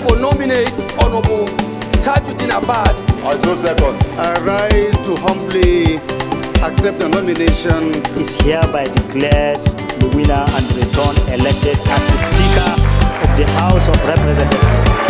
therefore nominate Honorable Tajuddin Abbas. I so second. I rise to humbly accept the nomination. Is hereby declared the winner and returned elected as the Speaker of the House of Representatives.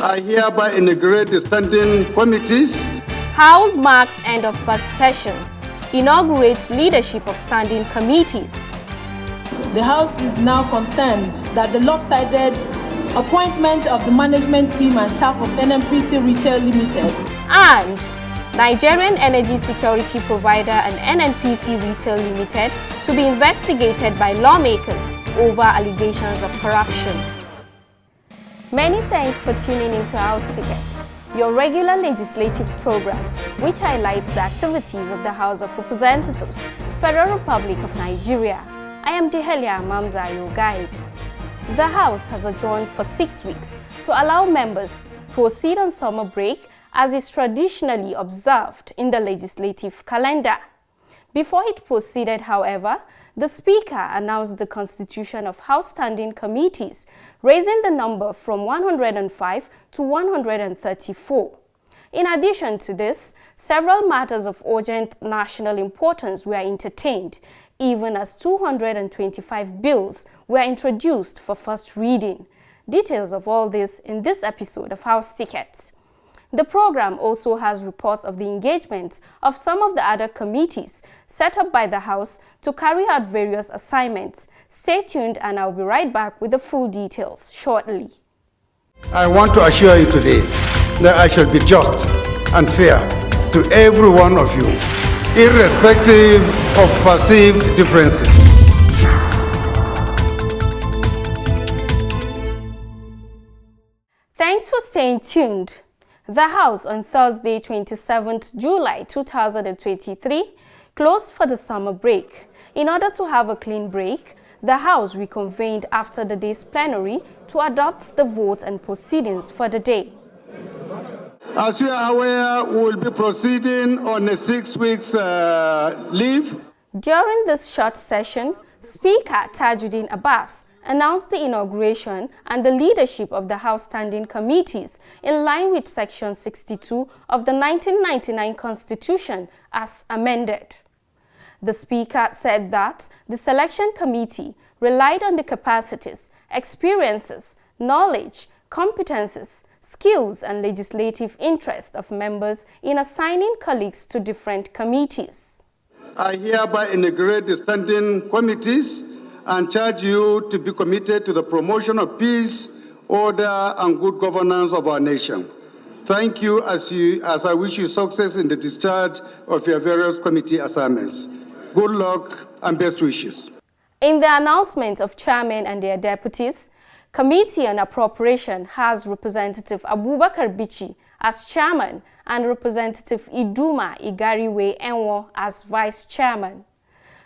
I hereby inaugurate the standing committees. House marks end of first session. Inaugurates leadership of standing committees. The House is now concerned that the lopsided appointment of the management team and staff of NNPC Retail Limited And Nigerian Energy Security Provider and NNPC Retail Limited to be investigated by lawmakers over allegations of corruption. Many thanks for tuning into House Tickets, your regular legislative program, which highlights the activities of the House of Representatives, Federal Republic of Nigeria. I am Dehelia Mamza, your guide. The House has adjourned for 6 weeks to allow members proceed on summer break as is traditionally observed in the legislative calendar. Before it proceeded, however, the Speaker announced the constitution of House Standing Committees, raising the number from 105 to 134. In addition to this, several matters of urgent national importance were entertained, even as 225 bills were introduced for first reading. Details of all this in this episode of House Tickets. The program also has reports of the engagement of some of the other committees set up by the House to carry out various assignments. Stay tuned and I'll be right back with the full details shortly. I want to assure you today that I shall be just and fair to every one of you, irrespective of perceived differences. Thanks for staying tuned. The House on Thursday, 27th July 2023, closed for the summer break. In order to have a clean break, the House reconvened after the day's plenary to adopt the vote and proceedings for the day. As you are aware, we will be proceeding on a 6 weeks leave. During this short session, Speaker Tajuddin Abbas announced the inauguration and the leadership of the House Standing Committees in line with Section 62 of the 1999 Constitution as amended. The Speaker said that the Selection Committee relied on the capacities, experiences, knowledge, competences, skills and legislative interest of members in assigning colleagues to different committees. I hereby inaugurate the standing committees and charge you to be committed to the promotion of peace, order, and good governance of our nation. Thank you as I wish you success in the discharge of your various committee assignments. Good luck and best wishes. In the announcement of chairmen and their deputies, Committee on Appropriation has Representative Abubakar Bichi as chairman and Representative Iduma Igariwe Enwo as vice chairman.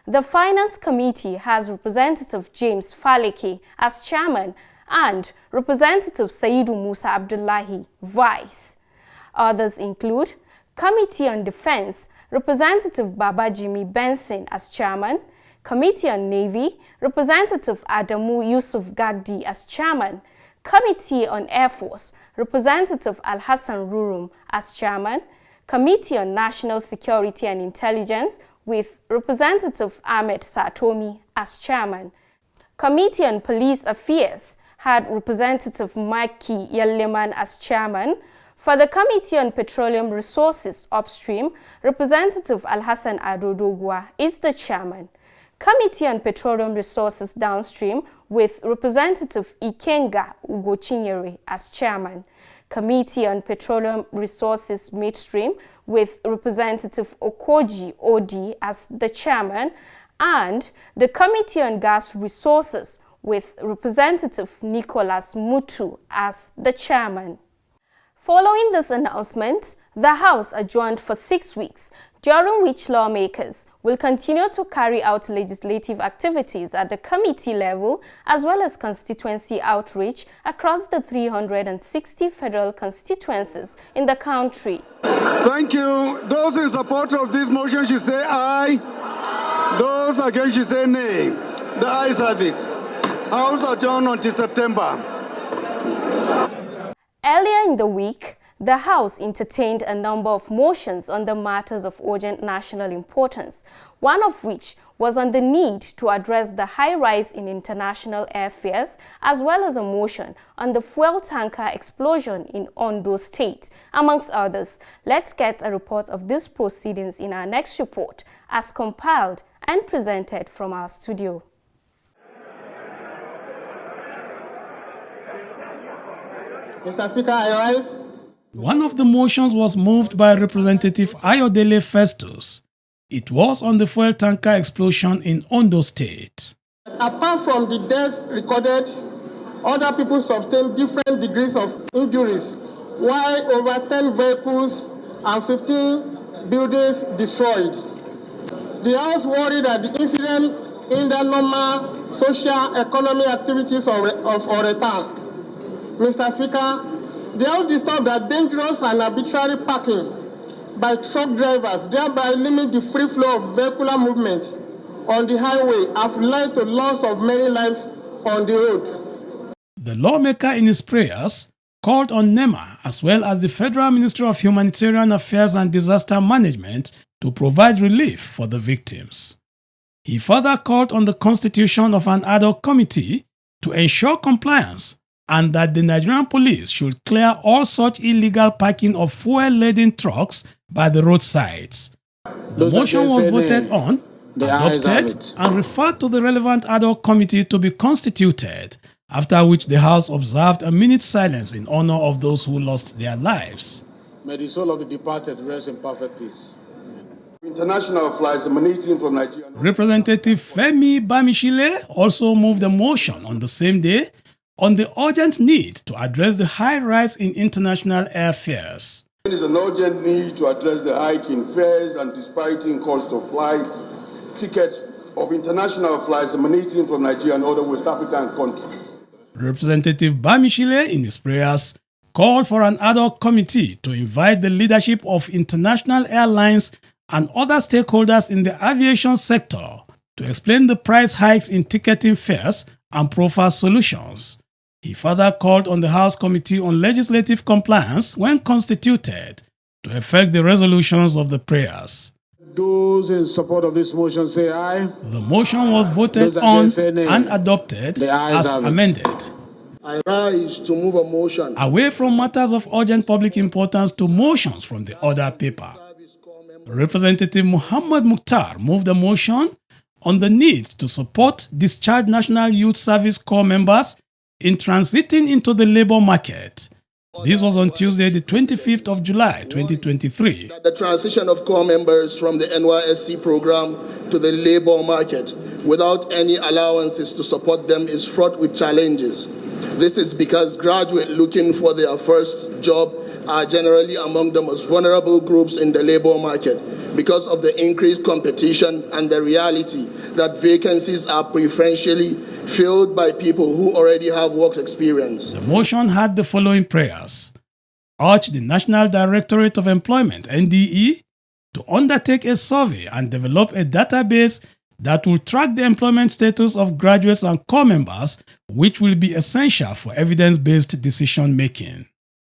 The Finance Committee has Representative James Faleke as chairman and Representative Saidu Musa Abdullahi, vice. Others include Committee on Defense, Representative Baba Jimmy Benson as chairman, Committee on Navy, Representative Adamu Yusuf Gagdi as chairman, Committee on Air Force, Representative Al-Hassan Rurum as chairman, Committee on National Security and Intelligence with Representative Ahmed Satomi as chairman. Committee on Police Affairs had Representative Maki Yelleman as chairman. For the Committee on Petroleum Resources Upstream, Representative Al-Hassan Adodogwa is the chairman. Committee on Petroleum Resources Downstream with Representative Ikenga Ugochinyere as chairman. Committee on Petroleum Resources Midstream with Representative Okoji Odi as the chairman, and the Committee on Gas Resources with Representative Nicholas Mutu as the chairman. Following this announcement, the House adjourned for 6 weeks, during which lawmakers will continue to carry out legislative activities at the committee level as well as constituency outreach across the 360 federal constituencies in the country. Thank you. Those in support of this motion should say aye. Those against should say nay. The ayes have it. House adjourned until September. Earlier in the week, the House entertained a number of motions on the matters of urgent national importance, one of which was on the need to address the high rise in international airfares, as well as a motion on the fuel tanker explosion in Ondo State, amongst others. Let's get a report of these proceedings in our next report, as compiled and presented from our studio. Mr. Speaker, I rise. One of the motions was moved by Representative Ayodele Festus. It was on the fuel tanker explosion in Ondo State. Apart from the deaths recorded, other people sustained different degrees of injuries, while over 10 vehicles and 15 buildings destroyed. The House worried that the incident hindered normal social economic activities of Oretan. Mr. Speaker, the House disturbed that dangerous and arbitrary parking by truck drivers, thereby limit the free flow of vehicular movement on the highway, have led to loss of many lives on the road. The lawmaker in his prayers called on NEMA as well as the Federal Ministry of Humanitarian Affairs and Disaster Management to provide relief for the victims. He further called on the constitution of an ad hoc committee to ensure compliance and that the Nigerian police should clear all such illegal parking of fuel-laden trucks by the roadsides. The motion was voted on, adopted, and referred to the relevant ad hoc committee to be constituted, after which the House observed a minute's silence in honor of those who lost their lives. May the soul of the departed rest in perfect peace. International flights emanating from Nigeria. Representative Femi Bamishile also moved a motion on the same day on the urgent need to address the high rise in international airfares. There is an urgent need to address the hike in fares and disparity cost of flight tickets of international flights emanating from Nigeria and other West African countries. Representative Bamishile, in his prayers, called for an ad hoc committee to invite the leadership of international airlines and other stakeholders in the aviation sector to explain the price hikes in ticketing fares and proffer solutions. He further called on the House Committee on Legislative Compliance, when constituted, to effect the resolutions of the prayers. Those in support of this motion say aye. The motion was voted on and adopted as amended. I rise to move a motion. Away from matters of urgent public importance to motions from the other paper. Representative Muhammad Mukhtar moved a motion on the need to support discharged National Youth Service Corps members in transiting into the labor market. This was on Tuesday, the 25th of July, 2023. The transition of corps members from the NYSC program to the labor market without any allowances to support them is fraught with challenges. This is because graduates looking for their first job are generally among the most vulnerable groups in the labor market because of the increased competition and the reality that vacancies are preferentially filled by people who already have work experience. The motion had the following prayers: urge the National Directorate of Employment, NDE, to undertake a survey and develop a database that will track the employment status of graduates and corps members, which will be essential for evidence-based decision-making.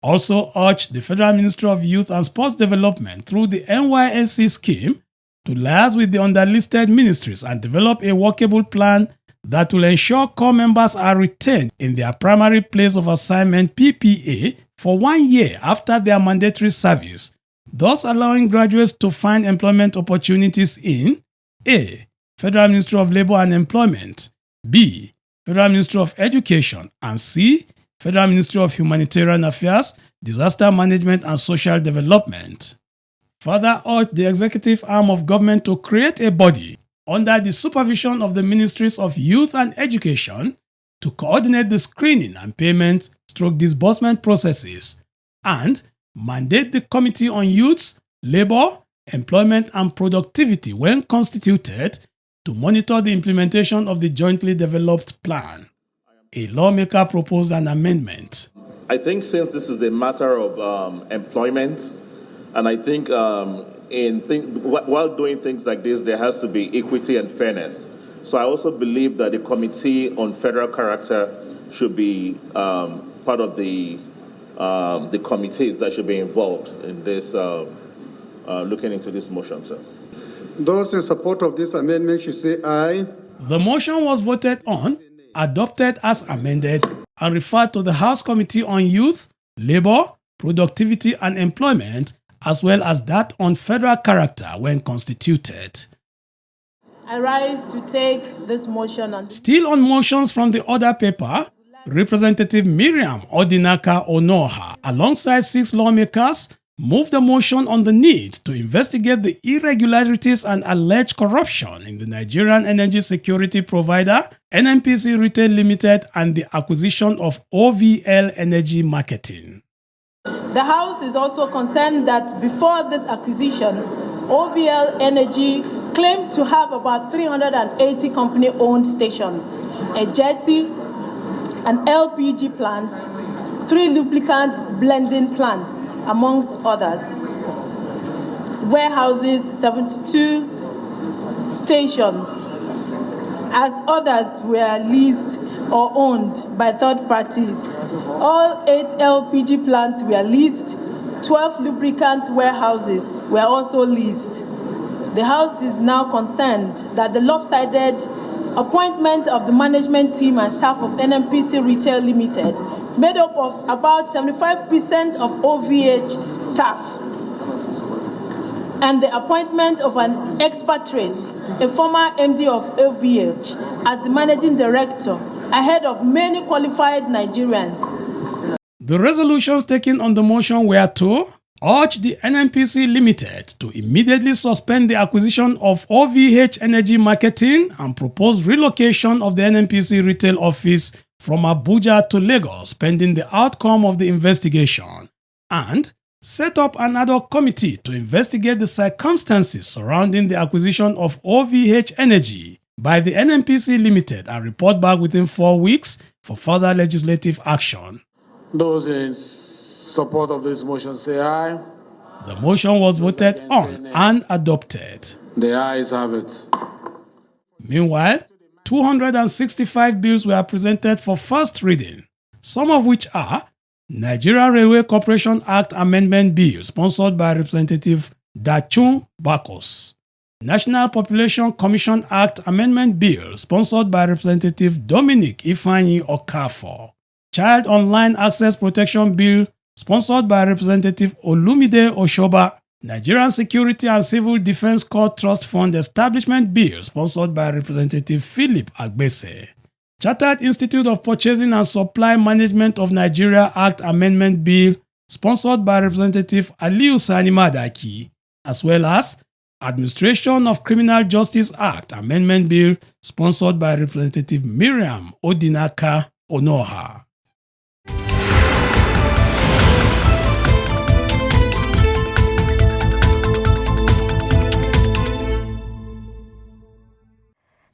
Also urge the Federal Ministry of Youth and Sports Development through the NYSC scheme to liaise with the underlisted ministries and develop a workable plan that will ensure corps members are retained in their primary place of assignment PPA for 1 year after their mandatory service, thus allowing graduates to find employment opportunities in A. Federal Ministry of Labor and Employment, B. Federal Ministry of Education, and C. Federal Ministry of Humanitarian Affairs, Disaster Management and Social Development. Further urged the executive arm of government to create a body under the supervision of the Ministries of Youth and Education to coordinate the screening and payment / disbursement processes, and mandate the Committee on Youth, Labor, Employment and Productivity, when constituted, to monitor the implementation of the jointly developed plan. A lawmaker proposed an amendment. I think since this is a matter of employment, and I think while doing things like this, there has to be equity and fairness. So I also believe that the Committee on Federal Character should be part of the committees that should be involved in this, looking into this motion, sir. Those in support of this amendment should say aye. The motion was voted on, adopted as amended, and referred to the House Committee on Youth, Labor, Productivity and Employment, as well as that on Federal Character when constituted. I rise to take this motion on. Still on motions from the other paper, Representative Miriam Odinaka Onoha, alongside 6 lawmakers, moved the motion on the need to investigate the irregularities and alleged corruption in the Nigerian energy security provider, NNPC Retail Limited, and the acquisition of OVL Energy Marketing. The House is also concerned that before this acquisition, OVL Energy claimed to have about 380 company-owned stations, a jetty, an LPG plant, 3 lubricant blending plants, amongst others. Warehouses, 72 stations, as others were leased or owned by third parties. All 8 LPG plants were leased, 12 lubricant warehouses were also leased. The House is now concerned that the lopsided appointment of the management team and staff of NNPC Retail Limited, made up of about 75% of OVH staff, and the appointment of an expatriate, a former MD of OVH, as the managing director, ahead of many qualified Nigerians. The resolutions taken on the motion were to urge the NNPC Limited to immediately suspend the acquisition of OVH Energy Marketing and propose relocation of the NNPC retail office from Abuja to Lagos pending the outcome of the investigation, and set up an ad hoc committee to investigate the circumstances surrounding the acquisition of OVH Energy by the NNPC Limited and report back within 4 weeks for further legislative action. Those in support of this motion say aye. The motion was voted on and adopted. The ayes have it. Meanwhile, 265 bills were presented for first reading, some of which are Nigerian Railway Corporation Act Amendment Bill sponsored by Representative Dachun Bakos, National Population Commission Act Amendment Bill sponsored by Representative Dominic Ifeanyi Okafor, Child Online Access Protection Bill sponsored by Representative Olumide Oshoba, Nigerian Security and Civil Defense Corps Trust Fund Establishment Bill sponsored by Representative Philip Agbese, Chartered Institute of Purchasing and Supply Management of Nigeria Act Amendment Bill sponsored by Representative Aliu Sani Madaki, as well as Administration of Criminal Justice Act Amendment Bill sponsored by Representative Miriam Odinaka Onoha.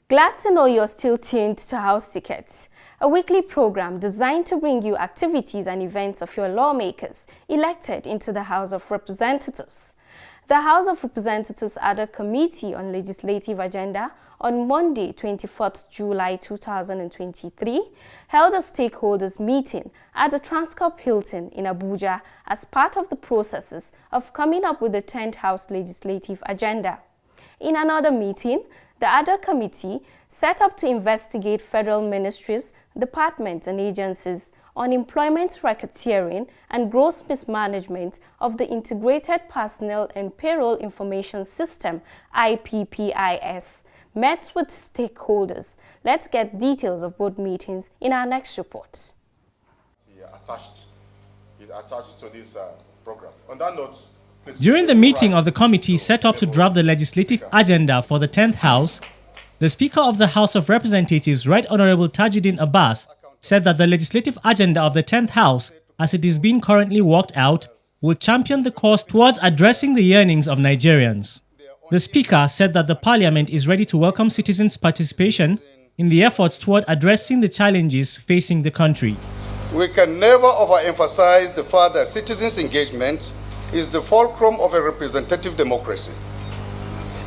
Glad to know you're still tuned to House Tickets, a weekly program designed to bring you activities and events of your lawmakers elected into the House of Representatives. The House of Representatives had a committee on legislative agenda on Monday, 24th July 2023, held a stakeholders meeting at the Transcorp Hilton in Abuja as part of the processes of coming up with the 10th House legislative agenda. In another meeting, the ad-hoc committee set up to investigate federal ministries, departments and agencies on employment racketeering and gross mismanagement of the Integrated Personnel and Payroll Information System, IPPIS, met with stakeholders. Let's get details of both meetings in our next report. Is attached to this program. On that note, during the meeting of the committee set up to draft the legislative agenda for the 10th House, the The Speaker of the House of Representatives, Right Honorable Tajuddin Abbas, said that the legislative agenda of the 10th House, as it is being currently worked out, will champion the course towards addressing the yearnings of Nigerians. The Speaker said that the Parliament is ready to welcome citizens' participation in the efforts toward addressing the challenges facing the country. We can never overemphasize the fact that citizens' engagement is the fulcrum of a representative democracy.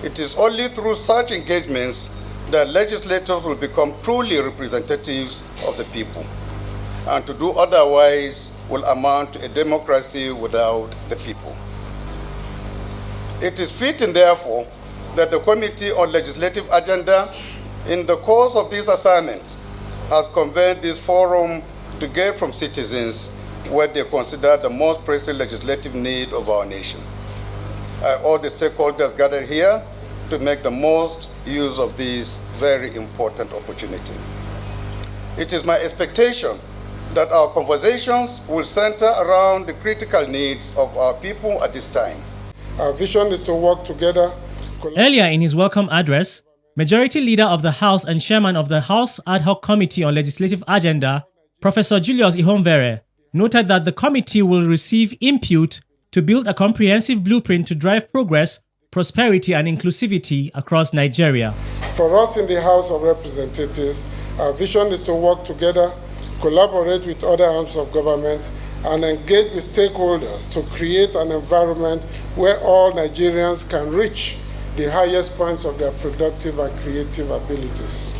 It is only through such engagements that legislators will become truly representatives of the people. And to do otherwise will amount to a democracy without the people. It is fitting, therefore, that the Committee on Legislative Agenda, in the course of this assignment, has convened this forum to get from citizens what they consider the most pressing legislative need of our nation. I urge the stakeholders gathered here to make the most use of this very important opportunity. It is my expectation that our conversations will center around the critical needs of our people at this time. Our vision is to work together. Earlier in his welcome address, Majority Leader of the House and Chairman of the House ad-hoc Committee on Legislative Agenda, Professor Julius Ihonvere, noted that the committee will receive input to build a comprehensive blueprint to drive progress, prosperity and inclusivity across Nigeria. For us in the House of Representatives, our vision is to work together, collaborate with other arms of government, and engage with stakeholders to create an environment where all Nigerians can reach the highest points of their productive and creative abilities.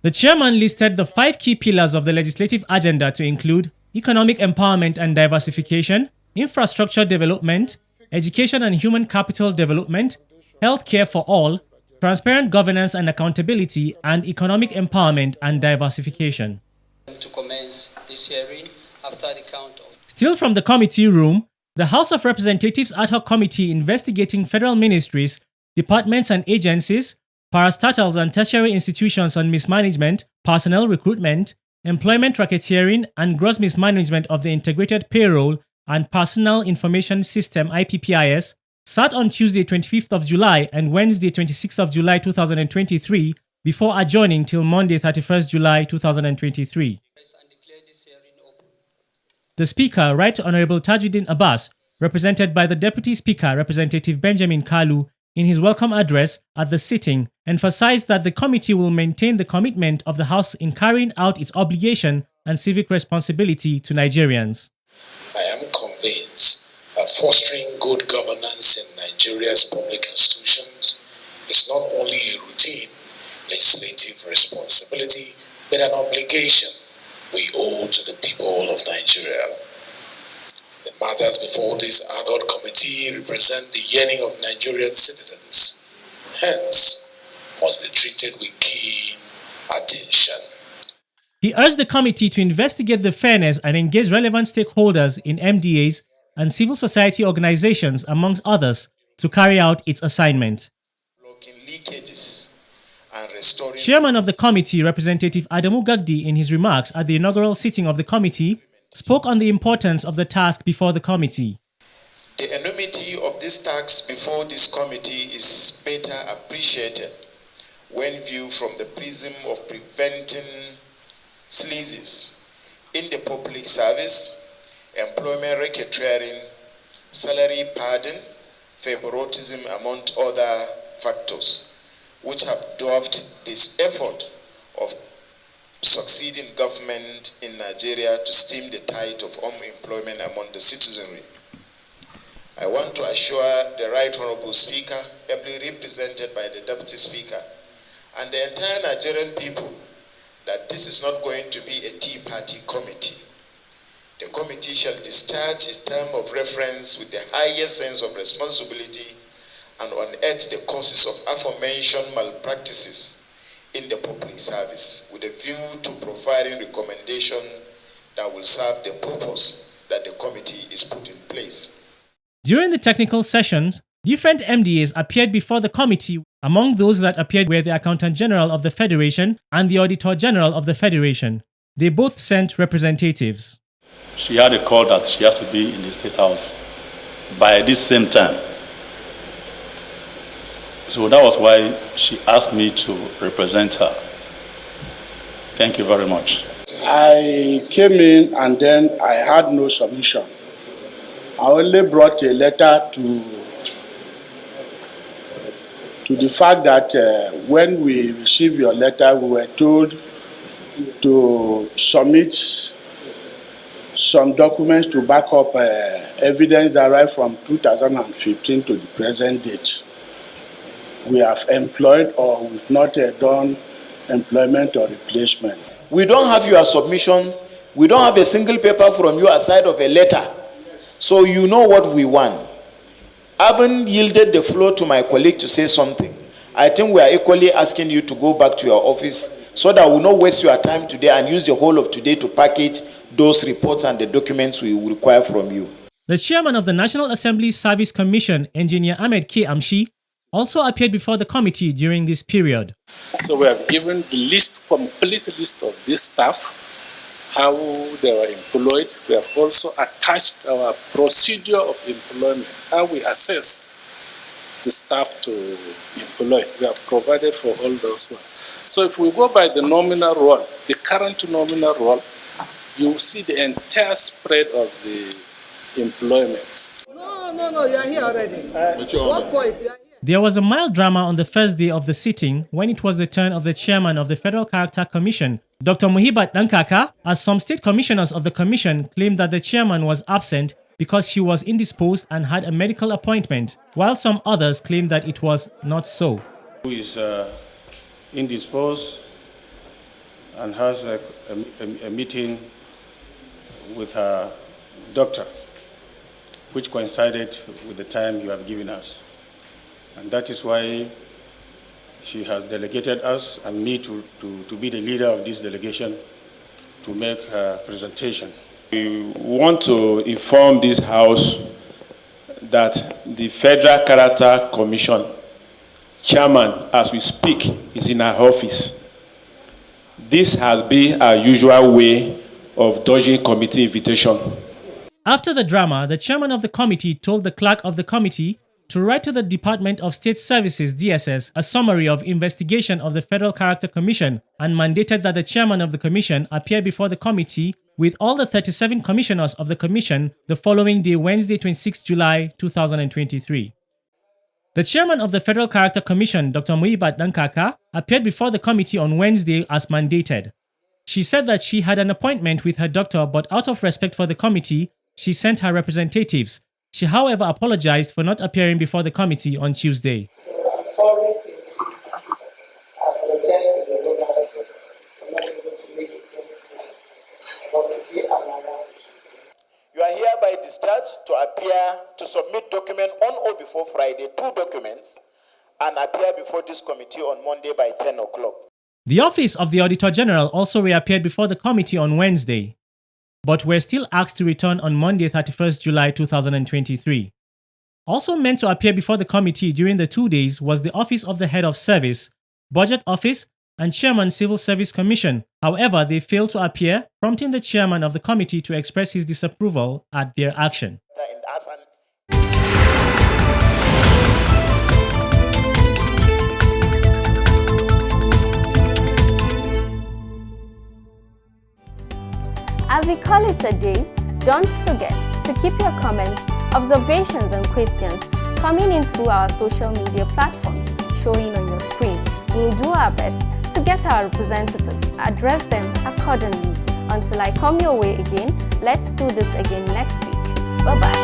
The chairman listed the 5 key pillars of the legislative agenda to include economic empowerment and diversification, infrastructure development, education and human capital development, healthcare for all, transparent governance and accountability, and economic empowerment and diversification. To commence this hearing after the count of... Still from the committee room, the House of Representatives ad hoc committee investigating federal ministries, departments and agencies, parastatals and tertiary institutions on mismanagement, personnel recruitment, employment racketeering, and gross mismanagement of the Integrated Payroll and Personal Information System (IPPIS) sat on Tuesday 25th of July and Wednesday 26th of July 2023 before adjourning till Monday 31st July 2023. The Speaker, Right Honorable Tajuddin Abbas, represented by the Deputy Speaker, Representative Benjamin Kalu, in his welcome address at the sitting, emphasized that the committee will maintain the commitment of the House in carrying out its obligation and civic responsibility to Nigerians. I am convinced that fostering good governance in Nigeria's public institutions is not only a routine legislative responsibility, but an obligation we owe to the people of Nigeria. The matters before this ad hoc committee represent the yearning of Nigerian citizens, hence must be treated with keen attention. He urged the committee to investigate the fairness and engage relevant stakeholders in MDAs and civil society organizations, amongst others, to carry out its assignment. Chairman of the committee, Representative Adamu Gagdi, in his remarks at the inaugural sitting of the committee, spoke on the importance of the task before the committee. The enormity of this task before this committee is better appreciated when viewed from the prism of preventing sleazes in the public service, employment racketeering, salary padding, favoritism, among other factors, which have dwarfed this effort of succeeding government in Nigeria to stem the tide of unemployment among the citizenry. I want to assure the Right Honorable Speaker, ably represented by the Deputy Speaker, and the entire Nigerian people that this is not going to be a Tea Party committee. The committee shall discharge its term of reference with the highest sense of responsibility and unearth the causes of aforementioned malpractices in the public service with a view to providing recommendation that will serve the purpose that the committee is put in place. During the technical sessions, different MDAs appeared before the committee. Among those that appeared were the Accountant General of the Federation and the Auditor General of the Federation. They both sent representatives. She had a call that she has to be in the State House by this same time. So that was why she asked me to represent her. Thank you very much. I came in and then I had no submission. I only brought a letter to the fact that when we received your letter, we were told to submit some documents to back up evidence derived from 2015 to the present date. We have employed or we've not done employment or replacement. We don't have your submissions. We don't have a single paper from you aside of a letter. So you know what we want. I haven't yielded the floor to my colleague to say something. I think we are equally asking you to go back to your office so that we will not waste your time today and use the whole of today to package those reports and the documents we will require from you. The chairman of the National Assembly Service Commission, Engineer Ahmed K. Amshi, also appeared before the committee during this period. So we have given the complete list of this staff, how they were employed. We have also attached our procedure of employment, how we assess the staff to employ. We have provided for all those ones. So if we go by the nominal role, the current nominal role, you will see the entire spread of the employment. No, you are here already. What point? There was a mild drama on the first day of the sitting when it was the turn of the chairman of the Federal Character Commission, Dr. Muhibat Dankaka, as some state commissioners of the commission claimed that the chairman was absent because she was indisposed and had a medical appointment, while some others claimed that it was not so. Who is indisposed and has a meeting with her doctor, which coincided with the time you have given us. And that is why she has delegated us and me to be the leader of this delegation to make her presentation. We want to inform this House that the Federal Character Commission chairman, as we speak, is in her office. This has been our usual way of dodging committee invitation. After the drama, the chairman of the committee told the clerk of the committee to write to the Department of State Services, DSS, a summary of investigation of the Federal Character Commission and mandated that the chairman of the commission appear before the committee with all the 37 commissioners of the commission the following day, Wednesday, 26 July 2023. The chairman of the Federal Character Commission, Dr. Muhibat Dankaka, appeared before the committee on Wednesday as mandated. She said that she had an appointment with her doctor, but out of respect for the committee, she sent her representatives. She, however, apologized for not appearing before the committee on Tuesday. I'm sorry, please. I apologize to the donors for not able to make it yesterday. But today I'm around. You are hereby discharged to appear to submit document on or before Friday, 2 documents, and appear before this committee on Monday by 10 o'clock. The Office of the Auditor General also reappeared before the committee on Wednesday, but were still asked to return on Monday, 31st July 2023. Also meant to appear before the committee during the 2 days was the Office of the Head of Service, Budget Office, and Chairman Civil Service Commission. However, they failed to appear, prompting the chairman of the committee to express his disapproval at their action. As we call it a day, don't forget to keep your comments, observations and questions coming in through our social media platforms showing on your screen. We'll do our best to get our representatives, address them accordingly. Until I come your way again, let's do this again next week. Bye-bye.